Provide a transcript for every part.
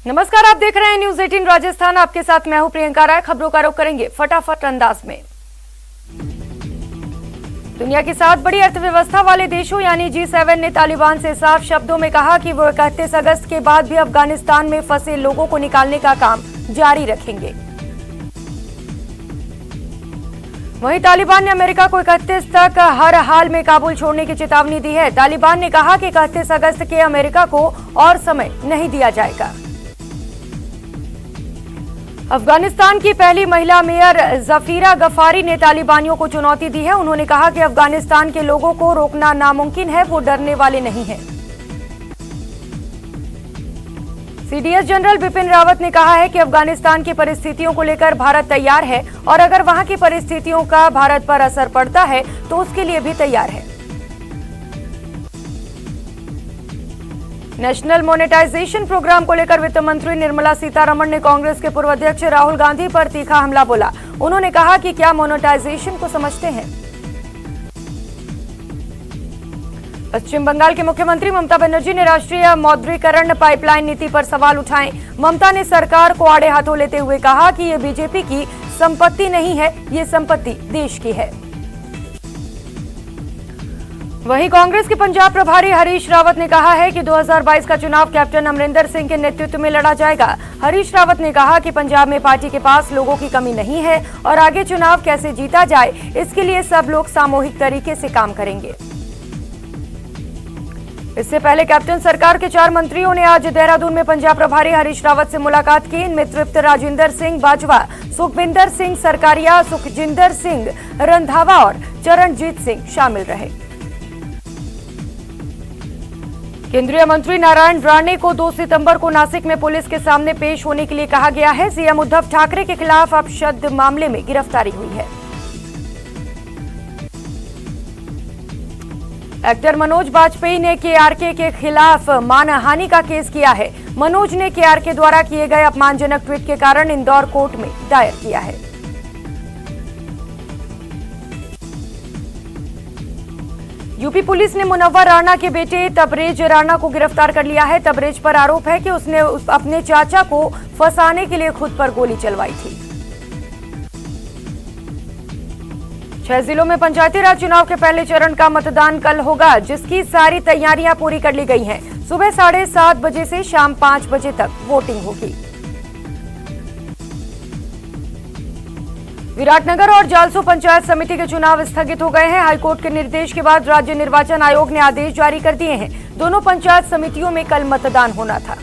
नमस्कार, आप देख रहे हैं न्यूज 18 राजस्थान। आपके साथ मैं हूं प्रियंका राय। खबरों का रुख करेंगे फटाफट अंदाज में। दुनिया की 7 बड़ी अर्थव्यवस्था वाले देशों यानी G7 ने तालिबान से साफ शब्दों में कहा कि वो 31 अगस्त के बाद भी अफगानिस्तान में फंसे लोगों को निकालने का काम जारी रखेंगे। वहीं तालिबान ने अमेरिका को 31 तक हर हाल में काबुल छोड़ने की चेतावनी दी है। तालिबान ने कहा कि 31 अगस्त के अमेरिका को और समय नहीं दिया जाएगा। अफगानिस्तान की पहली महिला मेयर जफीरा गफारी ने तालिबानियों को चुनौती दी है। उन्होंने कहा कि अफगानिस्तान के लोगों को रोकना नामुमकिन है, वो डरने वाले नहीं हैं। सीडीएस जनरल बिपिन रावत ने कहा है कि अफगानिस्तान की परिस्थितियों को लेकर भारत तैयार है और अगर वहां की परिस्थितियों का भारत पर असर पड़ता है तो उसके लिए भी तैयार है। नेशनल मोनेटाइजेशन प्रोग्राम को लेकर वित्त मंत्री निर्मला सीतारमण ने कांग्रेस के पूर्व अध्यक्ष राहुल गांधी पर तीखा हमला बोला। उन्होंने कहा कि क्या मोनेटाइजेशन को समझते हैं। पश्चिम बंगाल के मुख्यमंत्री ममता बनर्जी ने राष्ट्रीय मौद्रीकरण पाइपलाइन नीति पर सवाल उठाए। ममता ने सरकार को आड़े हाथों लेते हुए कहा कि ये बीजेपी की संपत्ति नहीं है, ये संपत्ति देश की है। वहीं कांग्रेस के पंजाब प्रभारी हरीश रावत ने कहा है कि 2022 का चुनाव कैप्टन अमरिंदर सिंह के नेतृत्व में लड़ा जाएगा। हरीश रावत ने कहा कि पंजाब में पार्टी के पास लोगों की कमी नहीं है और आगे चुनाव कैसे जीता जाए इसके लिए सब लोग सामूहिक तरीके से काम करेंगे। इससे पहले कैप्टन सरकार के 4 मंत्रियों ने आज देहरादून में पंजाब प्रभारी हरीश रावत से मुलाकात की। इनमें तृप्त राजिंदर सिंह बाजवा, सुखविंदर सिंह सरकारिया, सुखजिंदर सिंह रंधावा और चरणजीत सिंह शामिल रहे। केंद्रीय मंत्री नारायण राणे को 2 सितंबर को नासिक में पुलिस के सामने पेश होने के लिए कहा गया है। सीएम उद्धव ठाकरे के खिलाफ अपशब्द मामले में गिरफ्तारी हुई है। एक्टर मनोज बाजपेयी ने केआरके के खिलाफ मानहानि का केस किया है। मनोज ने केआरके द्वारा किए गए अपमानजनक ट्वीट के कारण इंदौर कोर्ट में दायर किया है। यूपी पुलिस ने मुनव्वर राणा के बेटे तबरेज राणा को गिरफ्तार कर लिया है। तबरेज पर आरोप है कि उसने अपने चाचा को फंसाने के लिए खुद पर गोली चलवाई थी। 6 जिलों में पंचायती राज चुनाव के पहले चरण का मतदान कल होगा, जिसकी सारी तैयारियां पूरी कर ली गई हैं। सुबह 7:30 बजे से शाम 5 बजे तक वोटिंग होगी। विराटनगर और जालसू पंचायत समिति के चुनाव स्थगित हो गए हैं। हाईकोर्ट के निर्देश के बाद राज्य निर्वाचन आयोग ने आदेश जारी कर दिए हैं। दोनों पंचायत समितियों में कल मतदान होना था।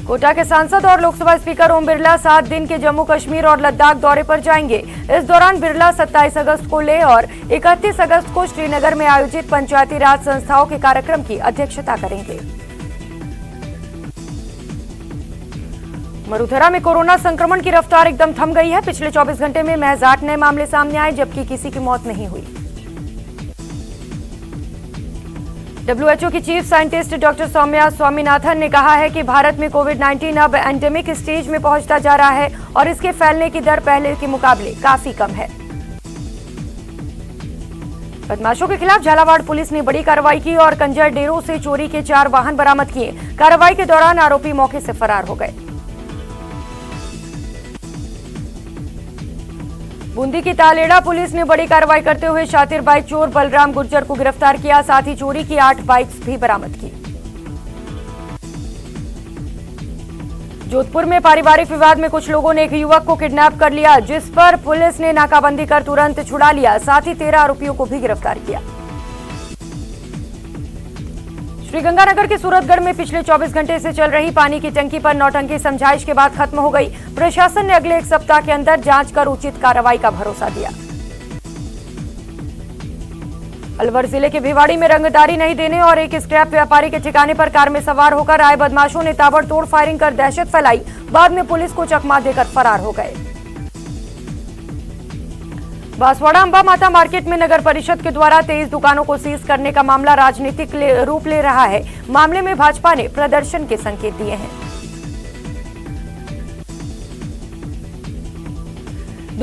कोटा के सांसद और लोकसभा स्पीकर ओम बिरला 7 दिन के जम्मू कश्मीर और लद्दाख दौरे पर जाएंगे। इस दौरान बिरला 27 अगस्त को लेह और 31 अगस्त को श्रीनगर में आयोजित पंचायती राज संस्थाओं के कार्यक्रम की अध्यक्षता करेंगे। मरुधरा में कोरोना संक्रमण की रफ्तार एकदम थम गई है। पिछले 24 घंटे में महज 8 नए मामले सामने आए, जबकि किसी की मौत नहीं हुई। WHO की chief scientist doctor Soumya Swaminathan ने कहा है कि भारत में कोविड-19 अब एंडेमिक स्टेज में पहुंचता जा रहा है और इसके फैलने की दर पहले के मुकाबले काफी कम है। बदमाशों के खिलाफ झालावाड़ पुलिस ने बड़ी कार्रवाई की और कंजर डेरों से चोरी के 4 वाहन बरामद किए। कार्रवाई के दौरान आरोपी मौके से फरार हो गए। बूंदी की तालेड़ा पुलिस ने बड़ी कार्रवाई करते हुए शातिर बाइक चोर बलराम गुर्जर को गिरफ्तार किया। साथ ही चोरी की 8 बाइक्स भी बरामद की। जोधपुर में पारिवारिक विवाद में कुछ लोगों ने एक युवक को किडनैप कर लिया, जिस पर पुलिस ने नाकाबंदी कर तुरंत छुड़ा लिया। साथ ही 13 आरोपियों को भी गिरफ्तार किया। श्रीगंगानगर के सूरतगढ़ में पिछले 24 घंटे से चल रही पानी की टंकी पर नौटंकी समझाइश के बाद खत्म हो गई। प्रशासन ने अगले 1 सप्ताह के अंदर जांच कर उचित कार्रवाई का भरोसा दिया। अलवर जिले के भिवाड़ी में रंगदारी नहीं देने और एक स्क्रैप व्यापारी के ठिकाने पर कार में सवार होकर आए बदमाशों ने ताबड़तोड़ फायरिंग कर दहशत फैलाई। बाद में पुलिस को चकमा देकर फरार हो गए। बांसवाड़ा अंबा माता मार्केट में नगर परिषद के द्वारा 23 दुकानों को सीज करने का मामला राजनीतिक रूप ले रहा है। मामले में भाजपा ने प्रदर्शन के संकेत दिए हैं।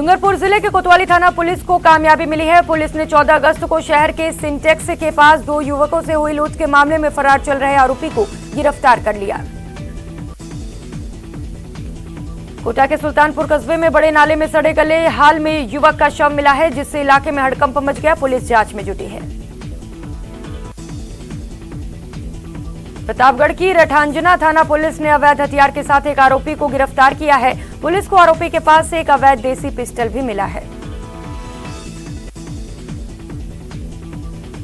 डूंगरपुर जिले के कोतवाली थाना पुलिस को कामयाबी मिली है। पुलिस ने 14 अगस्त को शहर के सिंटेक्स के पास 2 युवकों से हुई लूट के मामले में फरार चल रहे आरोपी को गिरफ्तार कर लिया। कोटा के सुल्तानपुर कस्बे में बड़े नाले में सड़े गले हाल में युवक का शव मिला है, जिससे इलाके में हड़कंप मच गया। पुलिस जांच में जुटी है। प्रतापगढ़ की रठांजना थाना पुलिस ने अवैध हथियार के साथ एक आरोपी को गिरफ्तार किया है। पुलिस को आरोपी के पास से एक अवैध देसी पिस्टल भी मिला है।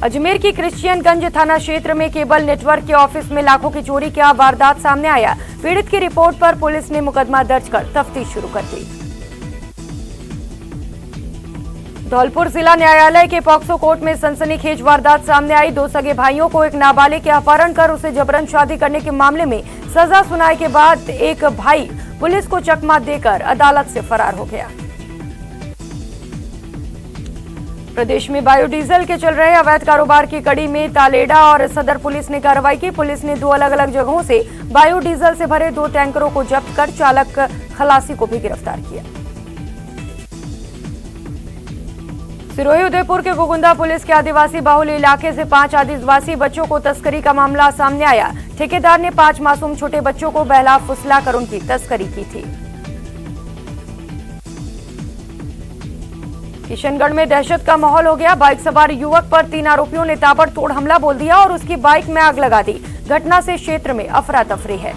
अजमेर की क्रिश्चियनगंज थाना क्षेत्र में केबल नेटवर्क के ऑफिस में लाखों की चोरी का वारदात सामने आया। पीड़ित की रिपोर्ट पर पुलिस ने मुकदमा दर्ज कर तफ्तीश शुरू कर दी। धौलपुर जिला न्यायालय के पॉक्सो कोर्ट में सनसनीखेज वारदात सामने आई। 2 सगे भाइयों को एक नाबालिग के अपहरण कर उसे जबरन शादी करने के मामले में सजा सुनाए के बाद एक भाई पुलिस को चकमा देकर अदालत से फरार हो गया। प्रदेश में बायोडीजल के चल रहे अवैध कारोबार की कड़ी में तालेड़ा और सदर पुलिस ने कार्रवाई की। पुलिस ने 2 अलग-अलग जगहों से बायोडीजल से भरे 2 टैंकरों को जब्त कर चालक खलासी को भी गिरफ्तार किया। सिरोही उदयपुर के गोगुंदा पुलिस के आदिवासी बाहुल इलाके से 5 आदिवासी बच्चों को तस्करी का मामला सामने आया। ठेकेदार ने 5 मासूम छोटे बच्चों को बहला फुसला कर उनकी तस्करी की थी। किशनगढ़ में दहशत का माहौल हो गया। बाइक सवार युवक पर 3 आरोपियों ने ताबड़तोड़ हमला बोल दिया और उसकी बाइक में आग लगा दी। घटना से क्षेत्र में अफरा तफरी है।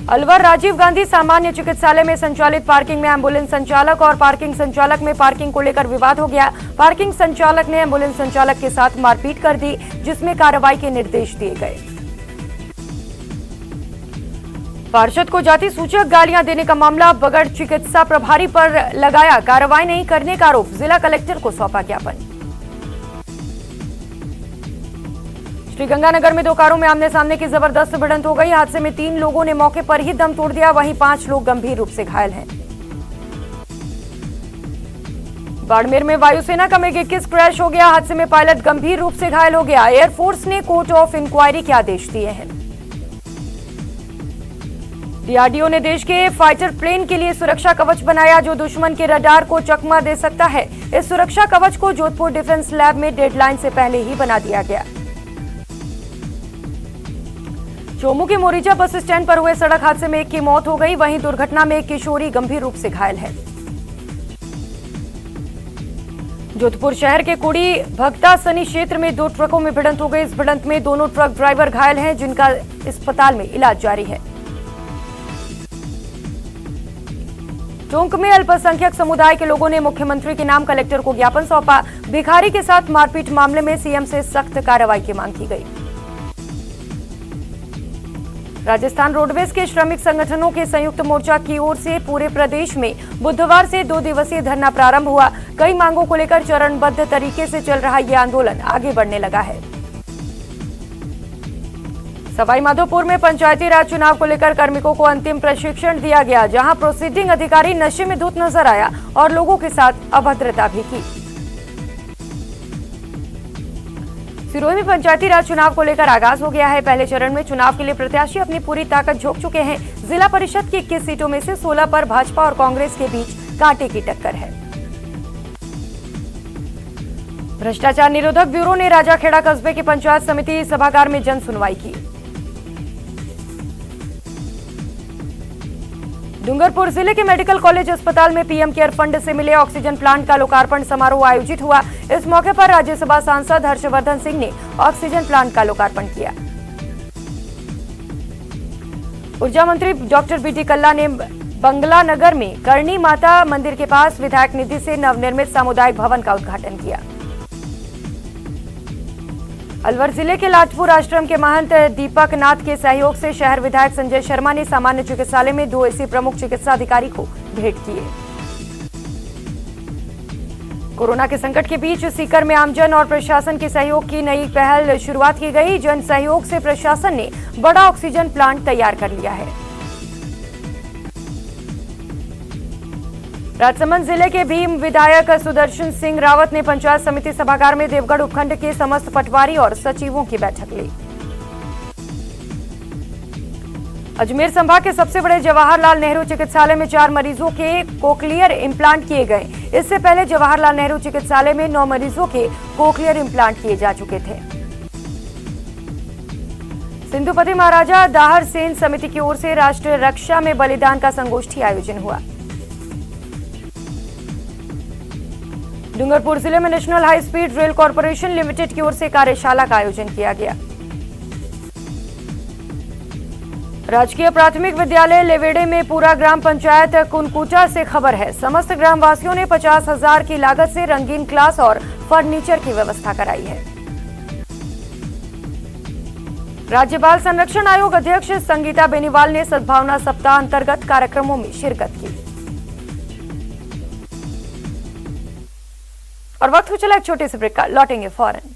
अलवर राजीव गांधी सामान्य चिकित्सालय में संचालित पार्किंग में एम्बुलेंस संचालक और पार्किंग संचालक में पार्किंग को लेकर विवाद हो गया। पार्किंग संचालक ने एम्बुलेंस संचालक के साथ मारपीट कर दी, जिसमें कार्रवाई के निर्देश दिए गए। पार्षद को जाति सूचक गालियां देने का मामला बगड़ चिकित्सा प्रभारी पर लगाया। कार्रवाई नहीं करने का आरोप, जिला कलेक्टर को सौंपा ज्ञापन। श्रीगंगानगर में 2 कारों में आमने सामने की जबरदस्त भिड़ंत हो गई। हादसे में 3 लोगों ने मौके पर ही दम तोड़ दिया, वहीं 5 लोग गंभीर रूप से घायल हैं। बाड़मेर में वायुसेना का मिग 21 क्रैश हो गया। हादसे में पायलट गंभीर रूप से घायल हो गया। एयरफोर्स ने कोर्ट ऑफ इंक्वायरी के आदेश दिए हैं। डीआरडीओ ने देश के फाइटर प्लेन के लिए सुरक्षा कवच बनाया, जो दुश्मन के रडार को चकमा दे सकता है। इस सुरक्षा कवच को जोधपुर डिफेंस लैब में डेडलाइन से पहले ही बना दिया गया। चोमू के मोरिजा बस स्टैंड पर हुए सड़क हादसे में 1 की मौत हो गई, वहीं दुर्घटना में एक किशोरी गंभीर रूप से घायल है। जोधपुर शहर के कुड़ी भगता सनी क्षेत्र में 2 ट्रकों में भिड़ंत हो गई। इस भिड़ंत में दोनों ट्रक ड्राइवर घायल हैं, जिनका अस्पताल में इलाज जारी है। टोंक में अल्पसंख्यक समुदाय के लोगों ने मुख्यमंत्री के नाम कलेक्टर को ज्ञापन सौंपा। भिखारी के साथ मारपीट मामले में सीएम से सख्त कार्रवाई की मांग की गई। राजस्थान रोडवेज के श्रमिक संगठनों के संयुक्त मोर्चा की ओर से पूरे प्रदेश में बुधवार से 2 दिवसीय धरना प्रारंभ हुआ। कई मांगों को लेकर चरणबद्ध तरीके से चल रहा यह आंदोलन आगे बढ़ने लगा है। सवाईमाधोपुर में पंचायती राज चुनाव को लेकर कार्मिकों को अंतिम प्रशिक्षण दिया गया, जहां प्रोसीडिंग अधिकारी नशे में धुत नजर आया और लोगों के साथ अभद्रता भी की। सिरोही में पंचायती राज चुनाव को लेकर आगाज हो गया है। पहले चरण में चुनाव के लिए प्रत्याशी अपनी पूरी ताकत झोंक चुके हैं। जिला परिषद की 21 सीटों में से 16 पर भाजपा और कांग्रेस के बीच कांटे की टक्कर है। भ्रष्टाचार निरोधक ब्यूरो ने राजाखेड़ा कस्बे की पंचायत समिति सभागार में जन सुनवाई की। डूंगरपुर जिले के मेडिकल कॉलेज अस्पताल में पीएम केयर फंड से मिले ऑक्सीजन प्लांट का लोकार्पण समारोह आयोजित हुआ। इस मौके पर राज्यसभा सांसद हर्षवर्धन सिंह ने ऑक्सीजन प्लांट का लोकार्पण किया। ऊर्जा मंत्री डॉक्टर बीटी कल्ला ने बंगला नगर में करणी माता मंदिर के पास विधायक निधि से नवनिर्मित सामुदायिक भवन का उद्घाटन किया। अलवर जिले के लाजपुर आश्रम के महंत दीपक नाथ के सहयोग से शहर विधायक संजय शर्मा ने सामान्य चिकित्सालय में 2 एसी प्रमुख चिकित्सा अधिकारी को भेंट किए। कोरोना के संकट के बीच सीकर में आमजन और प्रशासन के सहयोग की नई पहल शुरुआत की गई। जन सहयोग से प्रशासन ने बड़ा ऑक्सीजन प्लांट तैयार कर लिया है। राजसमंद जिले के भीम विधायक सुदर्शन सिंह रावत ने पंचायत समिति सभागार में देवगढ़ उपखंड के समस्त पटवारी और सचिवों की बैठक ली। अजमेर संभाग के सबसे बड़े जवाहरलाल नेहरू चिकित्सालय में 4 मरीजों के कोक्लियर इम्प्लांट किए गए। इससे पहले जवाहरलाल नेहरू चिकित्सालय में 9 मरीजों के कोक्लियर इम्प्लांट किए जा चुके थे। सिंधुपति महाराजा दाहर सेन समिति की ओर से राष्ट्रीय रक्षा में बलिदान का संगोष्ठी आयोजन हुआ। डूंगरपुर जिले में national high speed rail corporation limited की ओर से कार्यशाला का आयोजन किया गया। राजकीय प्राथमिक विद्यालय लेवेड़े में पूरा ग्राम पंचायत कुनकुचा से खबर है। समस्त ग्रामवासियों ने 50,000 की लागत से रंगीन क्लास और फर्नीचर की व्यवस्था कराई है। राज्य बाल संरक्षण आयोग अध्यक्ष संगीता बेनीवाल ने सद्भावना सप्ताह अंतर्गत कार्यक्रमों में शिरकत की। और वक्त हो चला एक छोटे से ब्रेक का, लौटेंगे फौरन।